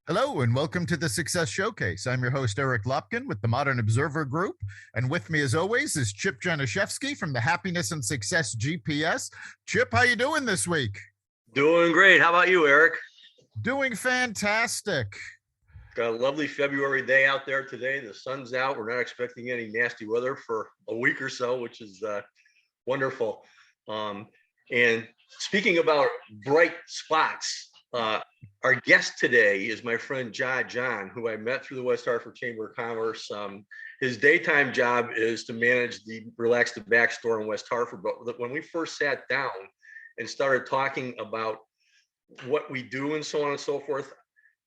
Hello and welcome to the Success Showcase. I'm your host, Eric Lopkin with the Modern Observer Group. And with me, as always, is Chip Januszewski from the Happiness and Success GPS. Chip, how you doing this week? Doing great. How about you, Eric? Doing fantastic. Got a lovely February day out there today. The sun's out. We're not expecting any nasty weather for a week or so, which is wonderful. And speaking about bright spots, our guest today is my friend Jah Johns, who I met through the West Hartford Chamber of Commerce. His daytime job is to manage the Relax the Back store in West Hartford. But when we first sat down and started talking about what we do and so on and so forth,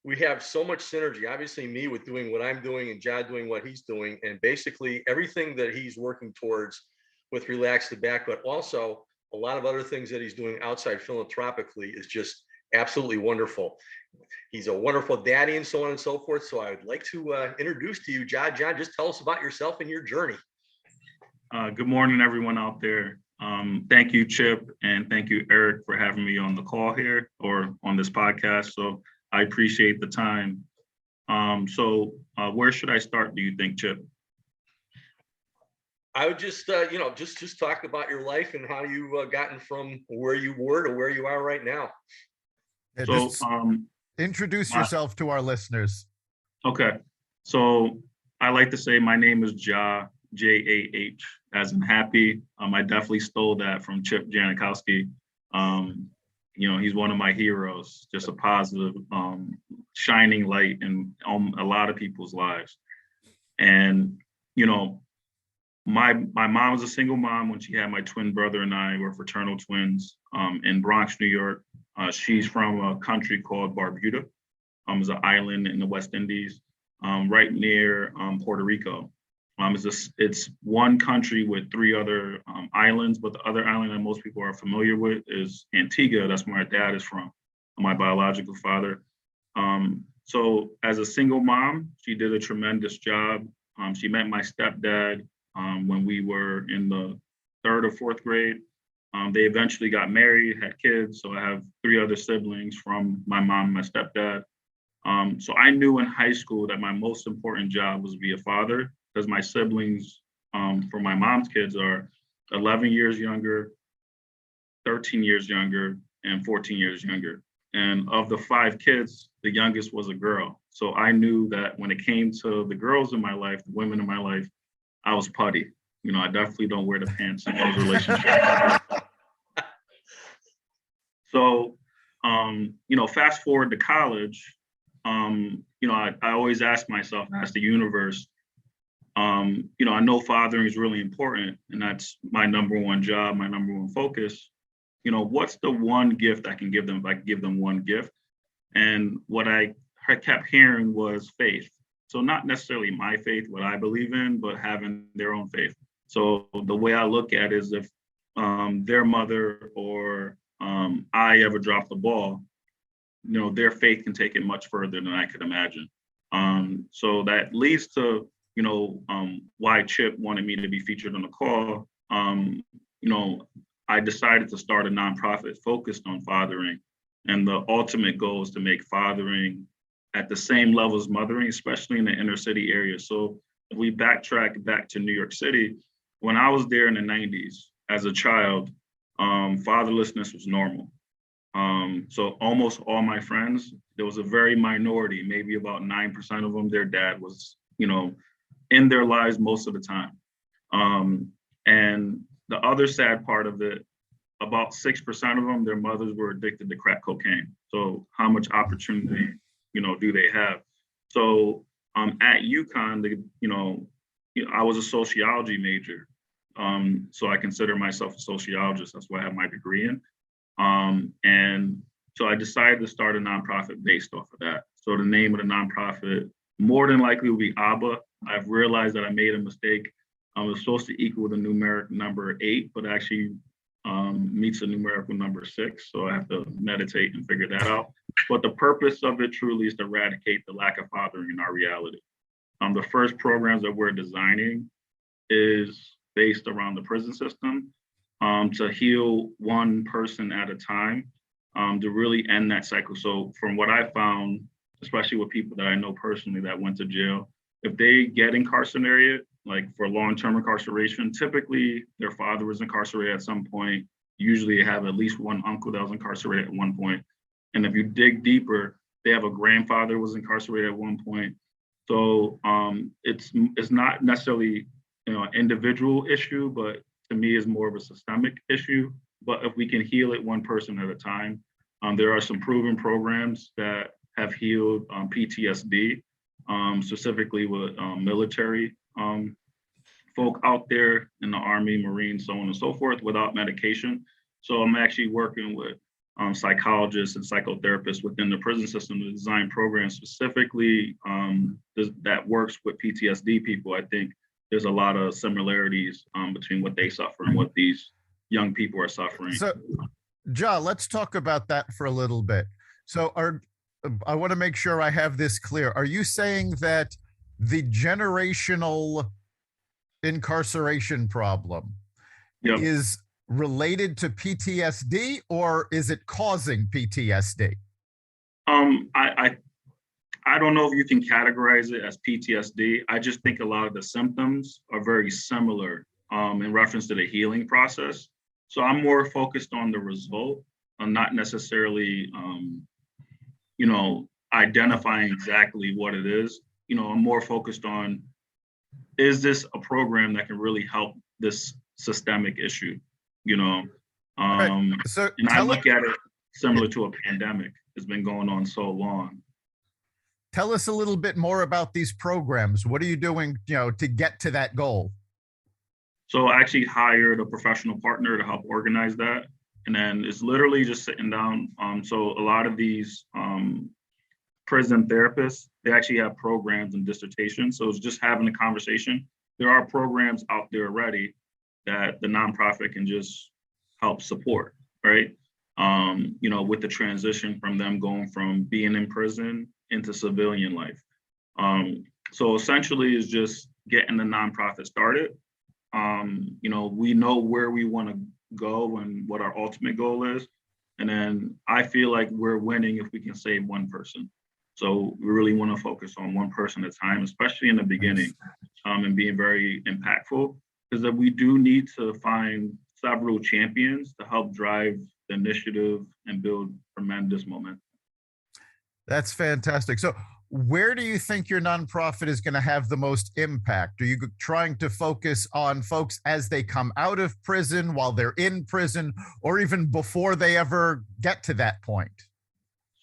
we have so much synergy. Obviously, me with doing what I'm doing and Jah doing what he's doing, and basically everything that he's working towards with Relax the Back, but also a lot of other things that he's doing outside philanthropically is just absolutely wonderful. He's a wonderful daddy and so on and so forth. So I would like to introduce to you, Jah Johns. Just tell us about yourself and your journey. Good morning, everyone out there. Thank you, Chip, and thank you, Eric, for having me on the call here or on this podcast. So I appreciate the time. Where should I start, do you think, Chip? I would just talk about your life and how you gotten from where you were to where you are right now. Introduce yourself to our listeners. Okay. So I like to say my name is Jah, J-A-H, as in happy. I definitely stole that from Chip Janikowski. He's one of my heroes, just a positive, shining light in a lot of people's lives. And, my mom was a single mom when she had my twin brother and I were fraternal twins in Bronx, New York. She's from a country called Barbuda. It's an island in the West Indies, right near Puerto Rico. It's one country with three other islands, but the other island that most people are familiar with is Antigua. That's where my dad is from, my biological father. So as a single mom, she did a tremendous job. She met my stepdad when we were in the third or fourth grade. They eventually got married, had kids. So I have three other siblings from my mom and my stepdad. So I knew in high school that my most important job was to be a father, because my siblings for my mom's kids are 11 years younger, 13 years younger, and 14 years younger. And of the five kids, the youngest was a girl. So I knew that when it came to the girls in my life, the women in my life, I was putty. I definitely don't wear the pants in those relationships. So, fast forward to college, I always ask myself, ask the universe, I know fathering is really important, and that's my number one job, my number one focus. What's the one gift I can give them if I can give them one gift? And what I kept hearing was faith. So not necessarily my faith, what I believe in, but having their own faith. So the way I look at it is if their mother or I ever drop the ball, their faith can take it much further than I could imagine. So that leads to, why Chip wanted me to be featured on the call. I decided to start a nonprofit focused on fathering. And the ultimate goal is to make fathering at the same level as mothering, especially in the inner city area. So if we backtrack back to New York City, when I was there in the 90s as a child, fatherlessness was normal. So almost all my friends, there was a very minority, maybe about 9% of them, their dad was, in their lives most of the time. And the other sad part of it, about 6% of them, their mothers were addicted to crack cocaine. So how much opportunity, do they have? So at UConn, I was a sociology major. So I consider myself a sociologist. That's what I have my degree in. And so I decided to start a nonprofit based off of that. So the name of the nonprofit more than likely will be ABBA. I've realized that I made a mistake. I was supposed to equal the numeric number 8, but actually meets the numerical number 6. So I have to meditate and figure that out. But the purpose of it truly is to eradicate the lack of fathering in our reality. The first programs that we're designing is based around the prison system to heal one person at a time, to really end that cycle. So from what I found, especially with people that I know personally that went to jail. If they get incarcerated, like for long-term incarceration, typically their father was incarcerated at some point. Usually they have at least one uncle that was incarcerated at one point. And if you dig deeper, they have a grandfather who was incarcerated at one point. So it's not necessarily an individual issue, but to me is more of a systemic issue. But if we can heal it one person at a time, there are some proven programs that have healed PTSD, specifically with military folk out there in the Army, Marines, so on and so forth, without medication. So I'm actually working with psychologists and psychotherapists within the prison system to design programs specifically that works with PTSD people. I think there's a lot of similarities between what they suffer and what these young people are suffering. So, Jah, let's talk about that for a little bit. So I want to make sure I have this clear. Are you saying that the generational incarceration problem is related to PTSD, or is it causing PTSD? I don't know if you can categorize it as PTSD. I just think a lot of the symptoms are very similar in reference to the healing process. So I'm more focused on the result, and not necessarily, identifying exactly what it is. I'm more focused on, is this a program that can really help this systemic issue? Right. So and I look at it similar to a pandemic. It's been going on so long. Tell us a little bit more about these programs. What are you doing, to get to that goal? So I actually hired a professional partner to help organize that. And then it's literally just sitting down. So a lot of these prison therapists, they actually have programs and dissertations. So it's just having a conversation. There are programs out there already that the nonprofit can just help support, right? With the transition from them going from being in prison into civilian life. So essentially it's just getting the nonprofit started. We know where we want to go and what our ultimate goal is. And then I feel like we're winning if we can save one person. So we really want to focus on one person at a time, especially in the beginning, and being very impactful, because that we do need to find several champions to help drive the initiative and build tremendous momentum. That's fantastic. So where do you think your nonprofit is going to have the most impact? Are you trying to focus on folks as they come out of prison, while they're in prison, or even before they ever get to that point?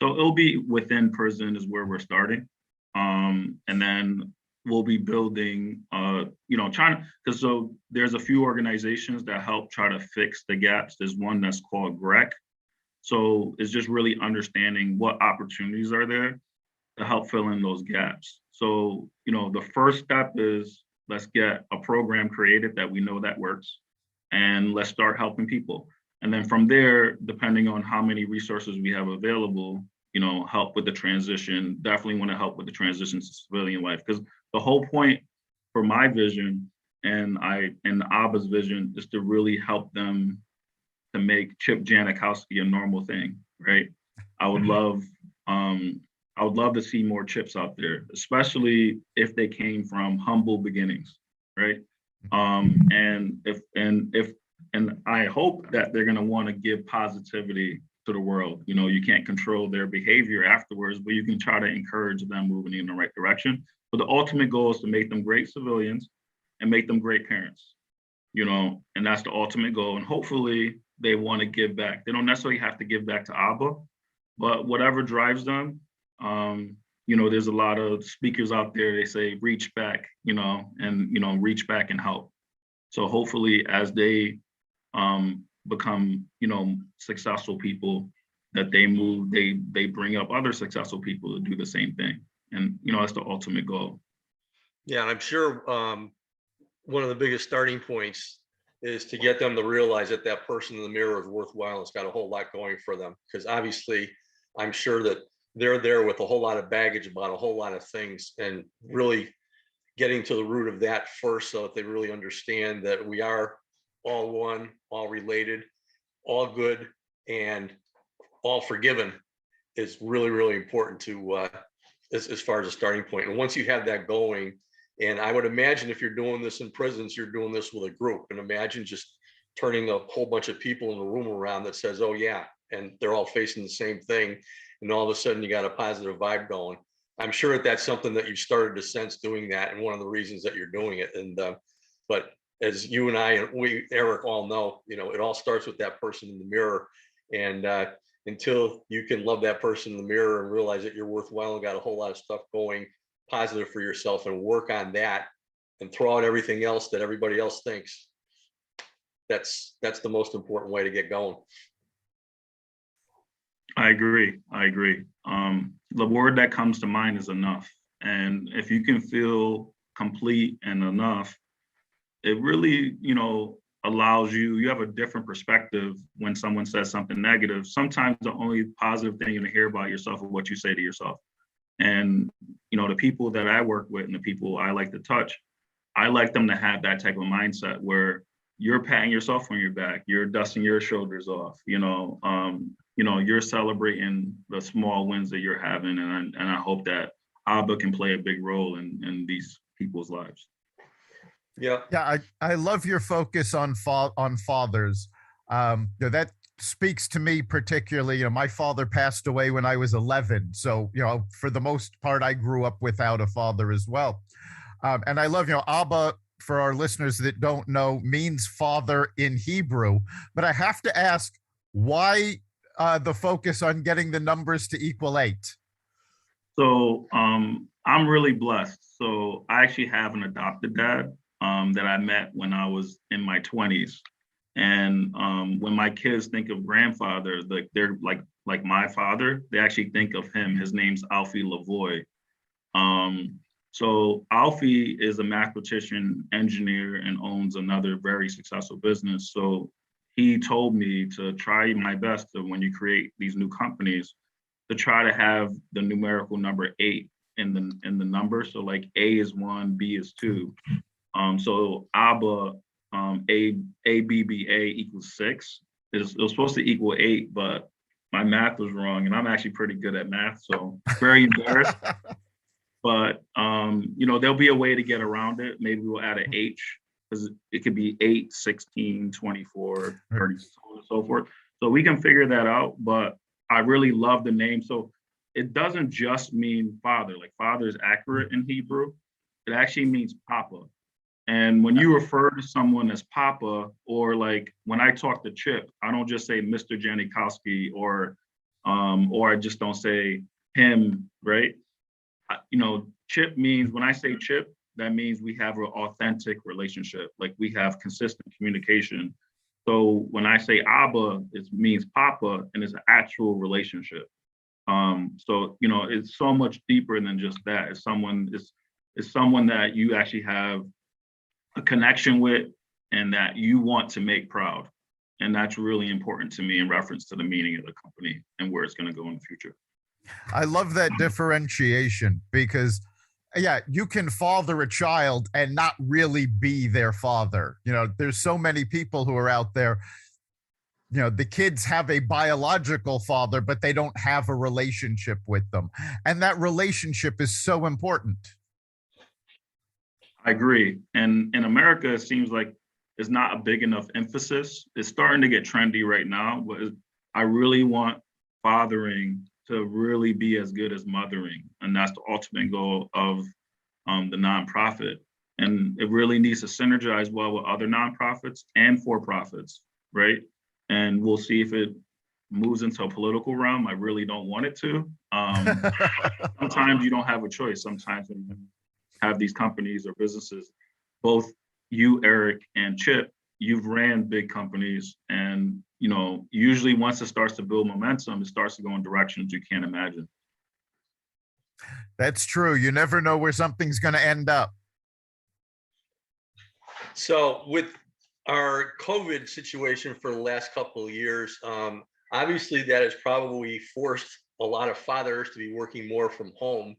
So it'll be within prison is where we're starting. And then we'll be building, because so there's a few organizations that help try to fix the gaps. There's one that's called GREC. So it's just really understanding what opportunities are there to help fill in those gaps. So, the first step is let's get a program created that we know that works, and let's start helping people. And then from there, depending on how many resources we have available, help with the transition. Definitely want to help with the transition to civilian life, because the whole point for my vision and Abba's vision is to really help them to make Chip Janikowski a normal thing, right? I would love to see more Chips out there, especially if they came from humble beginnings, right? And I hope that they're gonna want to give positivity to the world. You can't control their behavior afterwards, but you can try to encourage them moving in the right direction. But the ultimate goal is to make them great civilians and make them great parents, and that's the ultimate goal. And hopefully they want to give back. They don't necessarily have to give back to Abba, but whatever drives them, there's a lot of speakers out there, they say, reach back, and reach back and help. So hopefully as they become, successful people, that they move, they bring up other successful people to do the same thing. And, that's the ultimate goal. Yeah, and I'm sure one of the biggest starting points is to get them to realize that that person in the mirror is worthwhile and it's got a whole lot going for them. Because obviously, I'm sure that they're there with a whole lot of baggage about a whole lot of things, and really getting to the root of that first, so that they really understand that we are all one, all related, all good, and all forgiven is really, really important to as far as a starting point. And once you have that going, and I would imagine if you're doing this in prisons, you're doing this with a group. And imagine just turning a whole bunch of people in the room around that says, oh yeah, and they're all facing the same thing. And all of a sudden you got a positive vibe going. I'm sure that's something that you started to sense doing that, and one of the reasons that you're doing it. And but as you and I and we, Eric, all know, it all starts with that person in the mirror. And until you can love that person in the mirror and realize that you're worthwhile and got a whole lot of stuff going positive for yourself, and work on that and throw out everything else that everybody else thinks, that's the most important way to get going. I agree. The word that comes to mind is enough. And if you can feel complete and enough, it really, allows you have a different perspective when someone says something negative. Sometimes the only positive thing you hear about yourself is what you say to yourself. And, the people that I work with and the people I like to touch, I like them to have that type of mindset where you're patting yourself on your back, you're dusting your shoulders off, you're celebrating the small wins that you're having. And I hope that Abba can play a big role in these people's lives. Yeah. I love your focus on fathers. That speaks to me particularly. My father passed away when I was 11, so for the most part I grew up without a father as well. And I love, Abba, for our listeners that don't know, means father in Hebrew. But I have to ask, why the focus on getting the numbers to equal 8? So I'm really blessed. So I actually have an adopted dad that I met when I was in my 20s. And when my kids think of grandfather, they're like my father, they actually think of him. His name's Alfie Lavoie. So Alfie is a mathematician, engineer, and owns another very successful business. So he told me to try my best to, when you create these new companies, to try to have the numerical number 8 in the number. So like A is 1, B is 2. So ABBA, ABBA equals 6. It was supposed to equal 8, but my math was wrong, and I'm actually pretty good at math, so very embarrassed. But there'll be a way to get around it. Maybe we'll add an H, because it could be 8, 16, 24, 30, so on and so forth. So we can figure that out. But I really love the name. So it doesn't just mean father. Like father is accurate in Hebrew. It actually means papa. And when you refer to someone as papa, or like when I talk to Chip, I don't just say Mr. Janikowski, or I just don't say him, right? Chip means, when I say Chip, that means we have an authentic relationship, like we have consistent communication. So when I say Abba, it means Papa, and it's an actual relationship. So it's so much deeper than just that. It's someone that you actually have a connection with and that you want to make proud. And that's really important to me in reference to the meaning of the company and where it's going to go in the future. I love that differentiation, because you can father a child and not really be their father. There's so many people who are out there, the kids have a biological father, but they don't have a relationship with them. And that relationship is so important. I agree. And in America, it seems like it's not a big enough emphasis. It's starting to get trendy right now, but I really want fathering to really be as good as mothering. And that's the ultimate goal of the nonprofit. And it really needs to synergize well with other nonprofits and for-profits, right? And we'll see if it moves into a political realm. I really don't want it to. Sometimes you don't have a choice. Sometimes when you have these companies or businesses, both you, Eric, and Chip, you've ran big companies, and usually once it starts to build momentum, it starts to go in directions you can't imagine. That's true. You never know where something's going to end up. So with our COVID situation for the last couple of years, obviously that has probably forced a lot of fathers to be working more from home.